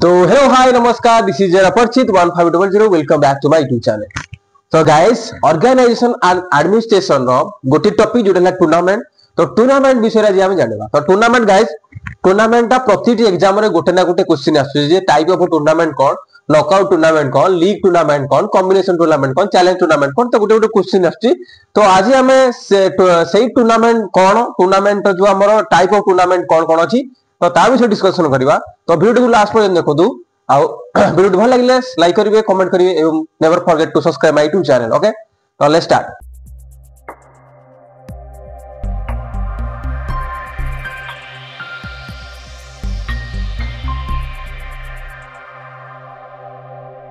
तो hello hi नमस्कार, this is Aparichit 1500 welcome back to my YouTube channel. तो guys, organisation and administration रो गोटे टॉपिक जोटा टूर्नामेंट। तो टूर्नामेंट विषय आज हम जानबा। तो टूर्नामेंट गाइस, टूर्नामेंट प्रति एग्जाम रे गोटे ना गोटे क्वेश्चन आसु जे टाइप ऑफ टूर्नामेंट कोन, नॉकआउट टूर्नामेंट कोन, लीग टूर्नामेंट कोन, कॉम्बिनेशन टूर्नामेंट कोन, चैलेंज टूर्नामेंट कोन, तो गोटे गोटे क्वेश्चन आसु। तो आज हमें सेही टूर्नामेंट कोन, टूर्नामेंट जो हमरो टाइप ऑफ टूर्नामेंट कोन कोन अछि तो ता विषय डिस्कशन करबा। तो वीडियो को लास्ट पर्यंत देखो आ वीडियो भल लगिले लाइक करिवे, कमेंट करिवे एवं never forget to subscribe my YouTube channel. Okay, तो लेट्स स्टार्ट।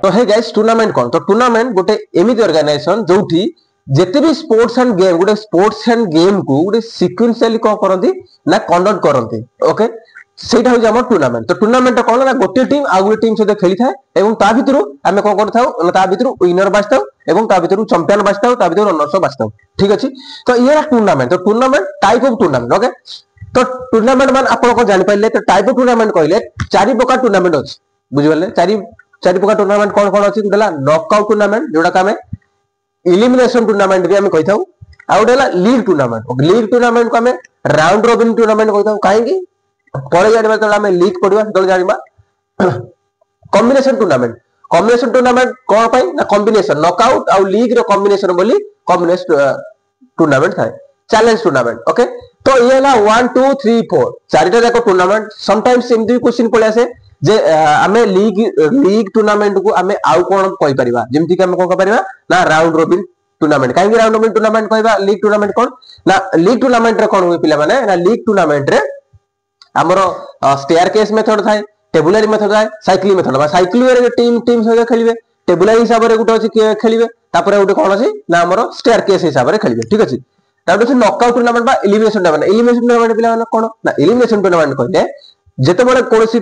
तो हे गाइस, टूर्नामेंट कोन? तो टूर्नामेंट गोटे एमिति ऑर्गेनाइजेशन जोठी जेते भी स्पोर्ट्स एंड गेम गोटे स्पोर्ट्स एंड गेम को गोटे सिक्वेंशियली को करंती ना कंडक्ट करंती। ओके, सेटा हो जाम टूर्नामेंट। तो टूर्नामेंट कोन ना गोटे टीम आ गोटे टीम सहित खेली थाए एवं ता भितरु आमे कोन करथाउ ता भितरु विनर बाछताउ एवं ता भितरु चैंपियन बाछताउ, ता भितरु रनर्स बाछताउ। ठीक अछि। तो ये टूर्नामेंट। तो tournament type of tournament. Okay, तो टूर्नामेंट मान आपण को जानि पाइले। तो टाइप ऑफ टूर्नामेंट कहले चारि प्रकार टूर्नामेंट अछि। बुझि पाले? चारि प्रकार टूर्नामेंट कोन कोन अछि? गुटेला नॉकआउट टूर्नामेंट जोटा का हमें एलिमिनेशन टूर्नामेंट भी हमें कहिथाउ। आ गुटेला लीग टूर्नामेंट। लीग टूर्नामेंट को हमें राउंड रॉबिन टूर्नामेंट कहिथाउ। काहेकि परे जानिबा त हमें लीग पढिबा त जानिबा। Combination tournament. कॉम्बिनेशन टूर्नामेंट कोन पई ना कॉम्बिनेशन नॉकआउट आ लीग रो कॉम्बिनेशन बोली कॉम्बिनेशन टूर्नामेंट थाए। Challenge tournament. ओके, तो ये ना 1 2 3 4 चारिटा जाको टूर्नामेंट। समटाइम्स एमदी क्वेश्चन पळे आसे जे हमें लीग टूर्नामेंट को हमें आउ कोन कहि परिबा, जेमति कि हम कोन कहि परिबा ना राउंड रॉबिन टूर्नामेंट। काहे कि राउंड रॉबिन टूर्नामेंट कहबा? लीग टूर्नामेंट कोन ना लीग टूर्नामेंट रे कोन होय पिला माने ना लीग टूर्नामेंट रे हमरो स्टेयरकेस मेथड थाए, टेबुलरी मेथड थाए, साइक्लिंग मेथड। बा साइक्लिंग रे टीम सहित खेलिबे, टेबुलरी हिसाब रे गुटे अछि खेलिबे, तापर गुटे कोन अछि ना हमरो स्टेयरकेस हिसाब रे खेलिबे। ठीक अछि। तापर अछि नॉकआउट टूर्नामेंट बा एलिमिनेशन टूर्नामेंट। एलिमिनेशन टूर्नामेंट पिला माने कोन ना एलिमिनेशन टूर्नामेंट कहले जेते बेले कोनोसी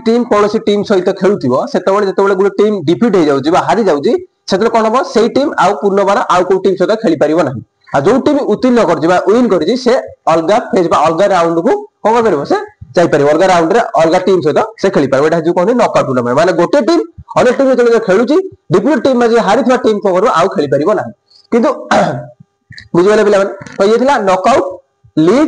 टीम सहित खेलुथिबो सेते बेले जेते बेले गुटे टीम डिफीट हो जाउची बा हारि जाउची सेते कोन हबो सेही टीम आउ पुनर्बार आउ को टीम सहित खेली परिबो नाही। आ जो टीम उत्तीर्ण कर जिबा विन कर जी से अलगा फेज बा अलगा राउंड को कोन करबो से जाई परिबो। अलगा राउंड रे अलगा टीम सहित से खेली परिबो। एटा जो कोन नॉकआउट टूर्नामेंट माने गोटे टीम अन्य टीम जते खेलुची डिफीट टीम जे हारिथवा टीम को करबो आउ खेली परिबो नाही। किंतु बुझिबले पिला माने तो ये थिला knockout, league,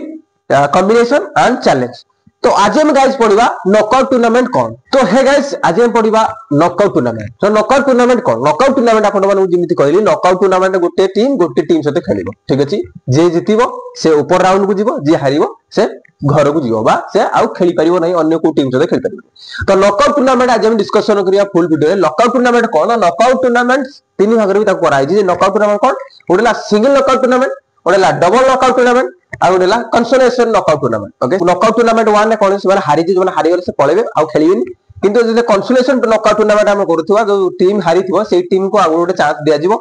combination and challenge. तो आज हम गाइस पढ़िबा नॉकआउट टूर्नामेंट कोन। तो हे गाइस, आज हम पढ़िबा नॉकआउट टूर्नामेंट। तो नॉकआउट टूर्नामेंट कोन? नॉकआउट टूर्नामेंट आपण माने जेमिति कहली नॉकआउट टूर्नामेंट गोटे टीम सहित खेलिबो। ठीक अछि। जे जितिबो से ऊपर राउंड को जिवो, जे हारिबो से घर को जिवो बा से आउ खेली परिबो नाही, अन्य को टीम सहित खेली परिबो। तो नॉकआउट टूर्नामेंट आज हम डिस्कशन करिया फुल वीडियो रे। नॉकआउट टूर्नामेंट कोन? नॉकआउट टूर्नामेंट तीन भाग रे भी ताको कराई जे नॉकआउट टूर्नामेंट कोन? ओडेला सिंगल नॉकआउट टूर्नामेंट, ओडेला डबल नॉकआउट टूर्नामेंट आ ओडेला consolation knockout tournament. Okay, knockout tournament 1 ने कोन से हारि जे हारि गले से पळेबे आ खेलिबेनी। किंतु जे कंसोलेशन नॉकआउट टूर्नामेंट हम करूथवा जो टीम हारि थिबो सेही टीम को आगु गोटे चांस दिया जिवो।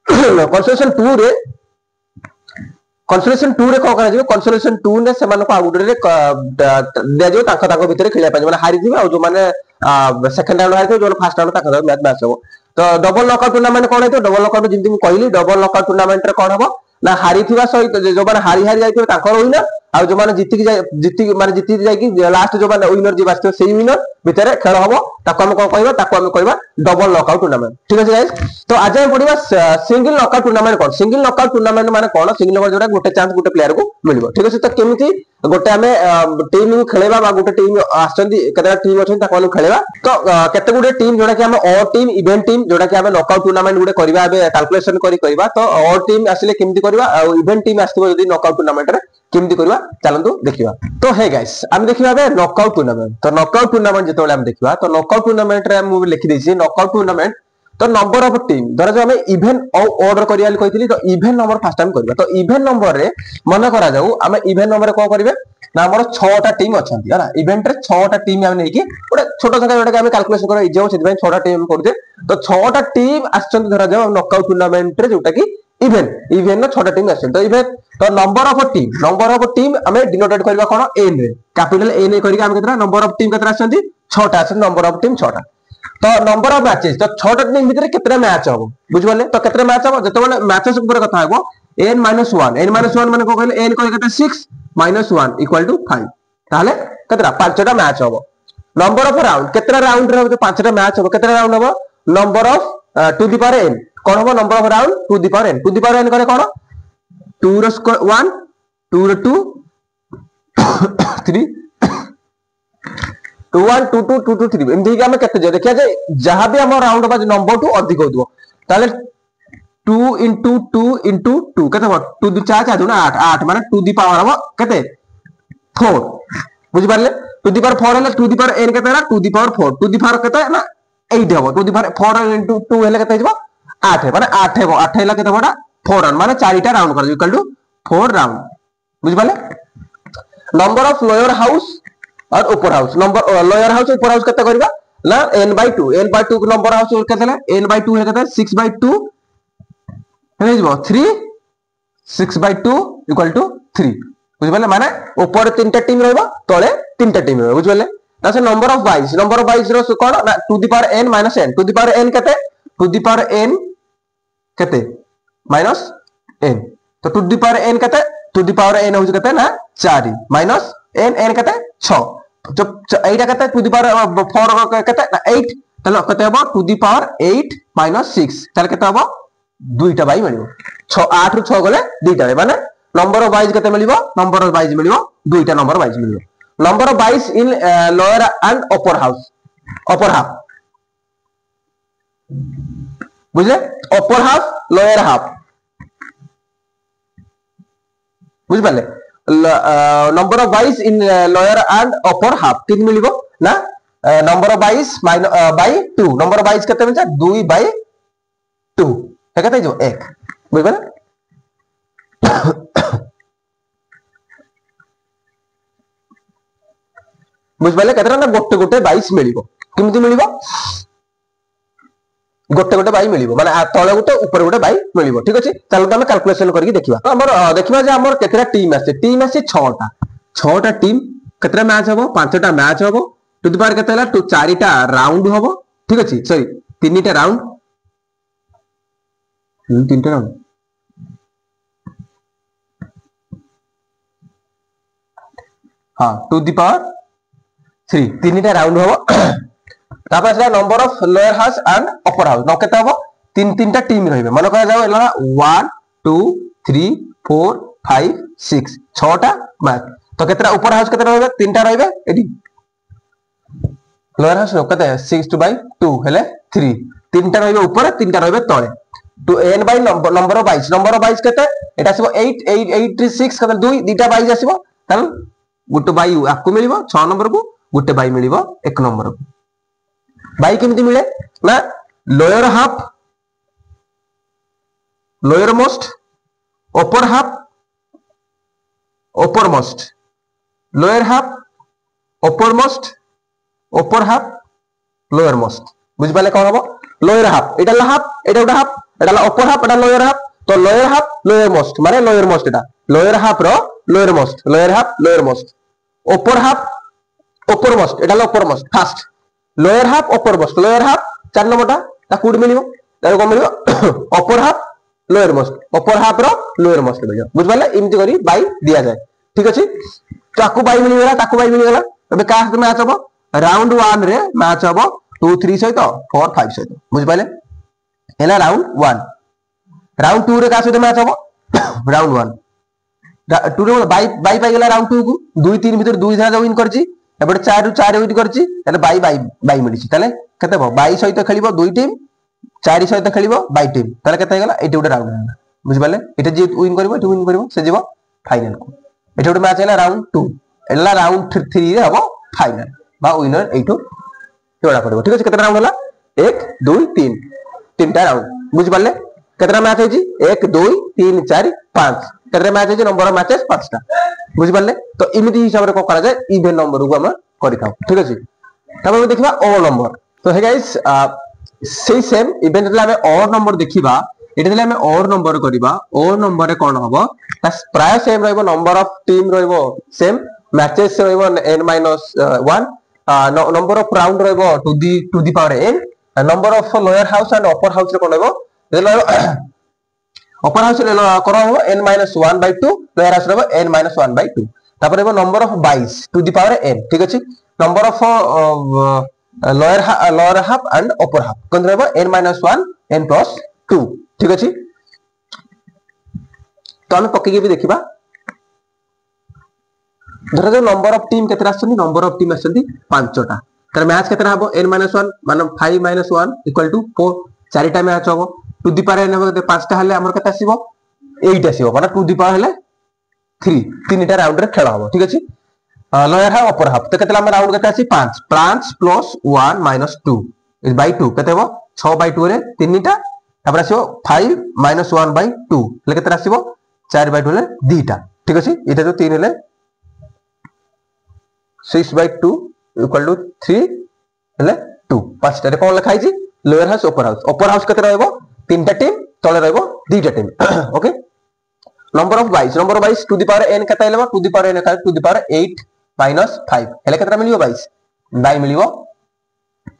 कंसोलेशन 2 रे कोन करा जिवो? कंसोलेशन 2 ने से मानको आगु गोटे दिया जिवो ताको भितर खेलिया पाइ माने हारि थिबे आ जो माने सेकंड राउंड हारि थिबे जो फर्स्ट राउंड ताको मैच हो। तो डबल नॉकआउट टूर्नामेंट कोन हेतो? डबल नॉकआउट जिंति मु कहली डबल नॉकआउट टूर्नामेंट रे कोन हबो ना हारि थिबा सहित जो माने हारि जाइथिबे ताकर विनर आ जो माने जीति जाय कि लास्ट जो माने विनर जे बास्ते सेही विनर भितर खेल हबो ताको हम कोन कहबा? ताको हम कहबा डबल नॉकआउट टूर्नामेंट। ठीक अछि गाइस। तो आज हम पढिबा सिंगल नॉकआउट टूर्नामेंट कोन। सिंगल नॉकआउट टूर्नामेंट माने कोन? सिंगल नॉकआउट जोटा गोटे चांस गोटे प्लेयर को मिलबो। ठीक अछि। तो केमिति गोटे हमें टीम को खेलेबा बा गोटे टीम आछंती केतेटा टीम अछन ताको हम खेलेबा। तो केते गुडे टीम जोटा कि हम ऑड टीम, इवेंट टीम जोटा कि हम नॉकआउट टूर्नामेंट गुडे करबा बे कैलकुलेशन करबा। तो ऑड टीम आसले केमिति करबा आ इवेंट टीम आस्तबो जदी नॉकआउट टूर्नामेंट रे केमिति करबा चलंतु देखिबा। तो हे गाइस, हम देखिबा बे नॉकआउट टूर्नामेंट। तो नॉकआउट टूर्नामेंट जेतोले हम देखिबा तो नॉकआउट टूर्नामेंट रे हम लिखि दैछि नॉकआउट टूर्नामेंट। तो नंबर ऑफ टीम धर जो हमें इवेंट ऑर्डर करिया कहितली तो इवेंट नंबर फर्स्ट टाइम करबा। तो इवेंट नंबर रे मन करा जाऊ हमें इवेंट नंबर को करबे ना हमर 6टा टीम अछंती है ना। इवेंट रे 6टा टीम हम नै कि ओडे छोटो संख्या जोटा कि हम कैलकुलेशन करै जे सेति भाई 6टा टीम करदे। तो 6टा टीम आछंती धरा जाऊ नॉकआउट टूर्नामेंट रे जोटा कि इवेंट रे 6टा टीम आछन। तो इवेंट तो नंबर ऑफ टीम हमें डिनोटेट करबा कोन एन रे, कैपिटल एन करिक हम केतरा नंबर ऑफ टीम केतरा आछंती 6टा आछन। नंबर ऑफ टीम 6टा। तो नंबर ऑफ मैचेस तो 6टा टीम भितर केतरा मैच हबो बुझ पाले। तो केतरा मैच हबो जते बेले मैचेस ऊपर कथा हबो n - 1 n - 1 माने को कहले n को केते 6 - 1 = 5 ताले केतरा 5टा मैच हबो। नंबर ऑफ राउंड केतरा राउंड रे जो पांचटा मैच हो केतरा राउंड हो number of two the power n कोन हो number of round two the power n करे कोन 2 रो स्क्वायर 1 2 रो 2 3 2 1 2 2 2 2 3 एमदी के हम केते जे देखिया जे जहां भी हम राउंड बा नंबर 2 अधिक होदो ताले 2 into 2 into 2 केते हो 2 2 4 4 ना 8 8 माने टू द पावर हो केते 4 बुझि पारले टू द पावर 4 है टू द पावर n केते ना two the power 4 two the power केते ना 8 हो टू द पावर 4 into 2 हेले केते हिजबो 8 माने 8 हो 8 हेला केते बडा 4 राउंड माने 4टा राउंड कर इक्वल टू 4 राउंड बुझि Parle number of lower house और ऊपर हाउस नंबर लोअर हाउस ऊपर हाउस केते करबा ना n/2 को नंबर हाउस केते ना n/2 है केते 6/2 हे जबो 3 6/2 इक्वल टू 3 बुझ पाले माने ऊपर तीनटा टीम रहबा तळे तीनटा टीम रहबा बुझ पाले तासे नंबर ऑफ 22 रो कोन ना two the power n - n two the power n केते टू द पावर n केते माइनस n तो टू द पावर n केते टू द पावर n हो केते ना 4 माइनस n n केते 6 जब एटा केते टू द पावर 4 केते ना 8 तले केते हो टू द पावर 8 - 6 तले केते हो दुईटा बाई मिलिबो 6 8 रु 6 गले दुईटा माने नंबर ऑफ 22 केते मिलिबो नंबर ऑफ 22 मिलिबो दुईटा नंबर 22 मिलिबो number of 22 in lower and upper house upper half बुझले अपर हाफ लोअर हाफ बुझ पाले number of 22 in lower and upper half तीन मिलिबो ना number of 22 by 2 number of 22 केते मिलचा 2/2 है कहते जो 1 बुझ पाले बुझ पाले केतरा ना गोटे गोटे 22 मिलिबो किमति मिलिबो गोटे गोटे 22 मिलिबो माने तळे गोटे ऊपर गोटे 22 मिलिबो ठीक अछि चलो हम कैलकुलेशन करके देखिबा तो हमर देखिबा जे हमर केतरा टीम आसे 6टा टीम केतरा मैच हबो 5टा मैच हबो टू द पावर केते हला 4टा राउंड हबो ठीक अछि सॉरी 3टा राउंड 3टा राउंड हां टू द पावर 3 3टा राउंड हबो तापर से number of lower house and upper house न केते हबो तीन टा टीम रहबे मन करा जाओ एला 1 2 3 4 5 6 6टा मैच तो केतरा ऊपर हाउस केतरा रहबे तीनटा रहबे एडी लोअर हाउस केते 6/2 हेले 3 तीनटा रहबे ऊपर तीनटा रहबे तळे two n by number of 22 केते एटा आसीबो 8 8 8 6 केते 2 दीटा 22 आसीबो तन गुटे बाई आपको मिलिबो 6 नंबर को गुटे बाई मिलिबो 1 नंबर को बाई केमिति मिले ना lower half lower most upper half upper most lower half upper most upper half lower most बुझ पाले कोन हबो लोअर हाफ एटा हाफ एटा हाफ एटा अपर हाफ एटा लोअर हाफ तो लोअर हाफ लोअर मोस्ट माने lower most एटा lower half रो lower most lower half lower most upper half upper most एटा upper most fast lower half upper most lower half 4 नंबरटा ता कुड मिलिबो तार को मिलिबो upper half lower most upper half रो लोअर मोस्ट मिलिबो बुझ पाले इमति करी बाई दिया जाय ठीक अछि ताकू बाई मिलिगला ताकू बाई मिलिगला तबे का मैच हबो राउंड 1 रे मैच हबो 2 3 सहित 4 5 सहित बुझ पाले एला राउंड 1 राउंड 2 रे का सहित मैच हबो राउंड 1 2 रे बाई बाई पाई गेला राउंड 2 को 2 3 भीतर 2 धा विन करछि एबे 4 रु 4 विन करछि ताले बाई बाई बाई मिलिछि ताले केते हो 22 सहित खेलिबो 2 टीम 4 सहित खेलिबो 22 टीम ताले केते गेला एटी उडे राउंड होला बुझ पाले एटा जे विन करबो एटी विन करबो से जीवो फाइनल को एटा उडे मैच हैला राउंड 2 एला राउंड 3 रे हबो फाइनल बा विनर एटू जोड़ा पड़बो ठीक अछि केते राउंड होला 1 2 3 तीनटा राउंड बुझ पाले केतना मैच है जी 1 2 3 4 5 केते मैच है जी नंबर ऑफ मैचेस 5टा बुझ पाले तो इमिति हिसाब रे को करा जाय इवन नंबर को हम करि थाउ ठीक अछि तब हम देखिबा ऑड नंबर तो हे गाइस सेही सेम इवेंट ला हमें ऑड नंबर देखिबा एटा दिले हमें ऑड नंबर करिबा ऑड नंबर रे कोन हबो ता प्राय सेम रहबो नंबर ऑफ टीम रहबो सेम मैचेस रहबो n-1 नंबर ऑफ राउंड रहबो two the power n number of lower house and upper house रे कोन रहबो अपर हाउस रे कोन हबो n-1/2 लोअर हाउस रहबो n-1/2 तापर रहबो number of 22 to the power n ठीक अछि number of lower half and upper half कोन रहबो n - 1 n + 2 ठीक अछि। तो हम पक्के भी देखिबा धर जो नंबर ऑफ टीम केतरा आछनी नंबर ऑफ टीम आछनी 5टा तर मैच केतरा हबो n - 1 माने 5 - 1 = 4 चारिटा मैच हबो टू दी पावर n हबो 5टा हले हमर केता आसीबो 8 आसीबो माने टू दी पावर हले 3 तीनटा राउंड रे खेल हबो ठीक अछि। लोअर हाफ अपर हाफ तो केतला राउंड केता आसी 5 5 + 1 - 2 इज बाय 2 केते हबो 6/2 रे तीनटा तापर आसीबो 5 - 1/2 ले केतरा आसीबो 4/2 ले दीटा ठीक अछि। एटा जो 3 हले 6/2 = 3 हले 2 पांचटा रे कोन लिखाई छी लोअर हाउस अपर हाउस केते रहबो तीनटा टीम तळे रहबो दीटा team okay. Number of 22 to the power n केते लेबो to the power n to the power 8 - 5 हेले केतरा मिलियो 22 बाय मिलियो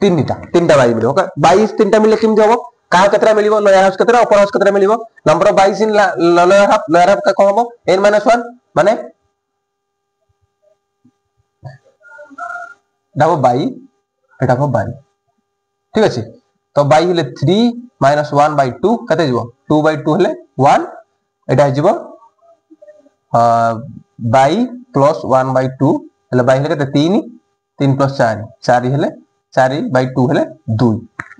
तीनटा बाय मिलियो ओके 22 तीनटा मिले किम देबो का केतरा मिलियो लोअर हाउस केतरा अपर हाउस केतरा मिलियो number of 22 in lower half का कोन हबो n - 1 माने डाबो बाई एटा हो बाई ठीक अछि। तो बाई हेले 3 - 1/2 कते जीवो 2/2 हेले 1 एटा जीवो बाई प्लस 1/2 हेले बाई हेले कते 3 3 + 4 4 हेले 4/2 हेले 2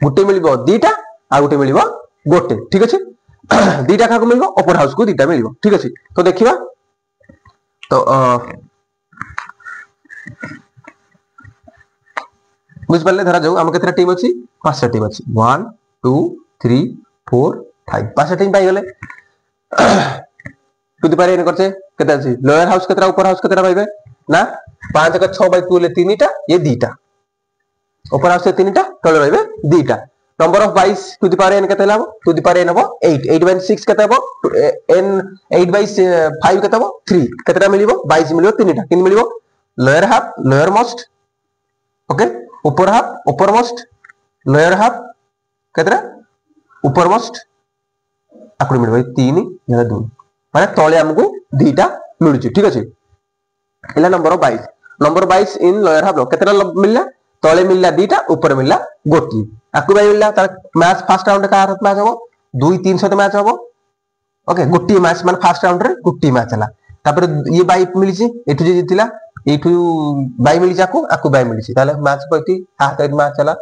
गुटे मिलिबो दीटा आ गुटे मिलिबो गोटे ठीक अछि। दीटा का को मिलिबो अपर हाउस को दीटा मिलिबो ठीक अछि। तो देखिबा तो बुझ पल्ले धरा जाऊ हम केतरा टीम अछि 5टा टीम अछि 1 2 3 4 5 5टा टीम पाई गेले टू दी पावर n करछे केते अछि लोअर हाउस केतरा अपर हाउस केतरा पाइबे ना 5 का 6/2 ले तीनटा ये दीटा अपर हाउस से तीनटा तळे रहबे दीटा। Number of 22 to the power n केते लाबो टू दी पावर n हबो 8 8/6 केते हबो n 8/5 केते हबो 3 केतरा मिलिबो 22 मिलिबो तीनटा किन मिलिबो lower half lower most okay ऊपर हाफ ऊपर मोस्ट लोअर हाफ केतरा ऊपर मोस्ट आकुड मिलबो 3 या 2 माने तळे हमकु दीटा मिलुची ठीक अछि। एला नंबर 22 इन लोअर हाफ केतरा मिलला तळे मिलला दीटा ऊपर मिलला गोटी आकु बाय मिलला तार मैच फर्स्ट राउंड का हाथ मैच हबो 2 3 सहित मैच हबो ओके गोटी मैच माने फर्स्ट राउंड रे गोटी मैच हला तापर ये बाई मिलिची एठु जे जितिला एठु बाई मिली जाको आकु बाई मिली ताले मैच पति हाथ एट मैच चला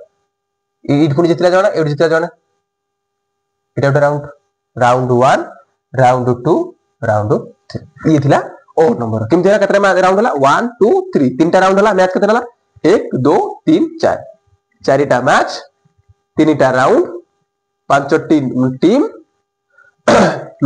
एठ पुनी जितला जणा एठ जितला जणा एटा राउंड राउंड 1 राउंड 2 राउंड 3 ये थिला ओ नंबर किम थिला केतरा राउंड हला 1 2 3 तीनटा राउंड हला मैच केतरा हला 1 2 3 4 चारिटा मैच तीनटा राउंड पांचटी टीम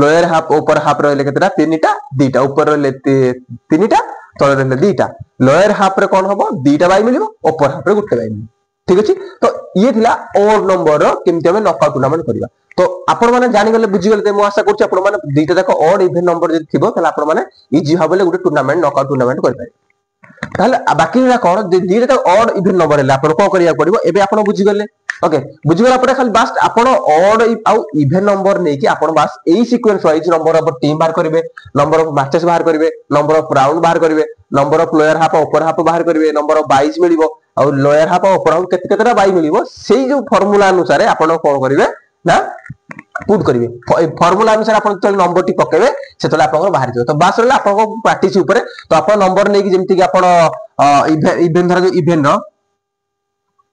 लोअर हाफ ऊपर हाफ रहले केतरा तीनटा दीटा ऊपर रहले तीनटा तळे रहले दीटा लोअर हाफ रे कोन हबो दीटा बाई मिलिबो ऊपर हाफ रे गुटे बाई मिलिबो ठीक अछि। तो ये थिला ओड नंबर रो केमते हम नॉकआउट टूर्नामेंट करिबा तो आपण माने जानि गले बुझि गले मो आशा करछि आपण माने दीटा जाक ओड इवन नंबर जे थिबो तले आपण माने इजी भाबले गुटे टूर्नामेंट नॉकआउट टूर्नामेंट करि पारे ताले बाकी रा कोन दीटा जाक ओड इवन नंबर हेले आपण को करिया पड़िबो एबे आपण बुझि गले ओके बुझि गला परे खाली बास आपण ओड आउ इवन नंबर नै कि आपण बास एई sequence wise number of team बाहर करिवे नंबर ऑफ मैचेस बाहर करिवे नंबर ऑफ राउंड बाहर करिवे number of lower half upper half बाहर करिवे नंबर ऑफ 22 मिलिबो और लोअर हाफ अपर हाफ केते केतेरा 22 मिलिबो सेई जो फार्मूला अनुसार आपण कोन करिवे ना पुट करिवे फार्मूला अनुसार आपण तले नंबर टी पकेबे से तले आपण बाहर जो तो बास रहला आपण को प्रैक्टिस ऊपर तो आपण नंबर नै कि जेमति कि आपण इवेंट धरा जो इवेंट रो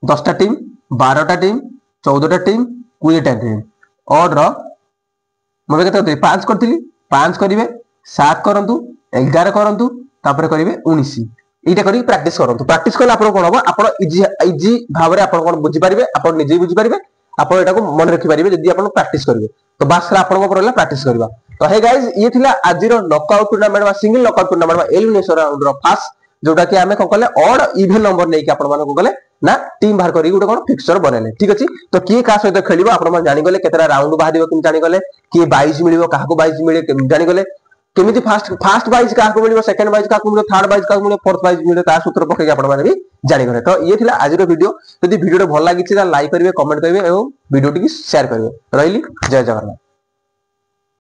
10 टा टीम 12 टा टीम 14 टा टीम 20 टा टीम ऑर्डर मबे केते 5 करथिली 5 करिवे 7 करंतु 11 करंतु तापर करिवे 19 एटा करी प्रैक्टिस करंतु प्रैक्टिस करला आपण कोन हो आपण इजी भाबरे आपण कोन बुझि परिबे आपण निजे बुझि परिबे आपण एटा को मन रखि परिबे जदी आपण प्रैक्टिस करिवे तो बास आपण को परला प्रैक्टिस करबा तो हे गाइस ये थिला आजिरो नॉकआउट टूर्नामेंट वा सिंगल नॉकआउट टूर्नामेंट वा एलिमिनेशन राउंड रो फास्ट जोटा कि हमें कोन कले ऑड इवन नंबर नै कि आपण माने को कले ना टीम बाहर करी गुटे कोन फिक्सचर बनेले ठीक अछि। तो किए का सहित खेलिबो आपण माने जानि गले केतरा राउंड बाहरिबो किम जानि गले कि 22 मिलिबो काहा को 22 मिले किम जानि गले केमिति फास्ट 22 काहा को मिलिबो सेकंड 22 काहा को मिलिबो थर्ड 22 काहा को मिलिबो फोर्थ 22 मिलिबो ता सूत्र पके आपण माने भी जानि गले। तो ये थिला आजिरो वीडियो यदि वीडियो भल लागि छि ता लाइक करिवे कमेंट करिवे एवं वीडियो टी शेयर करिवे रहिली जय जगन्नाथ।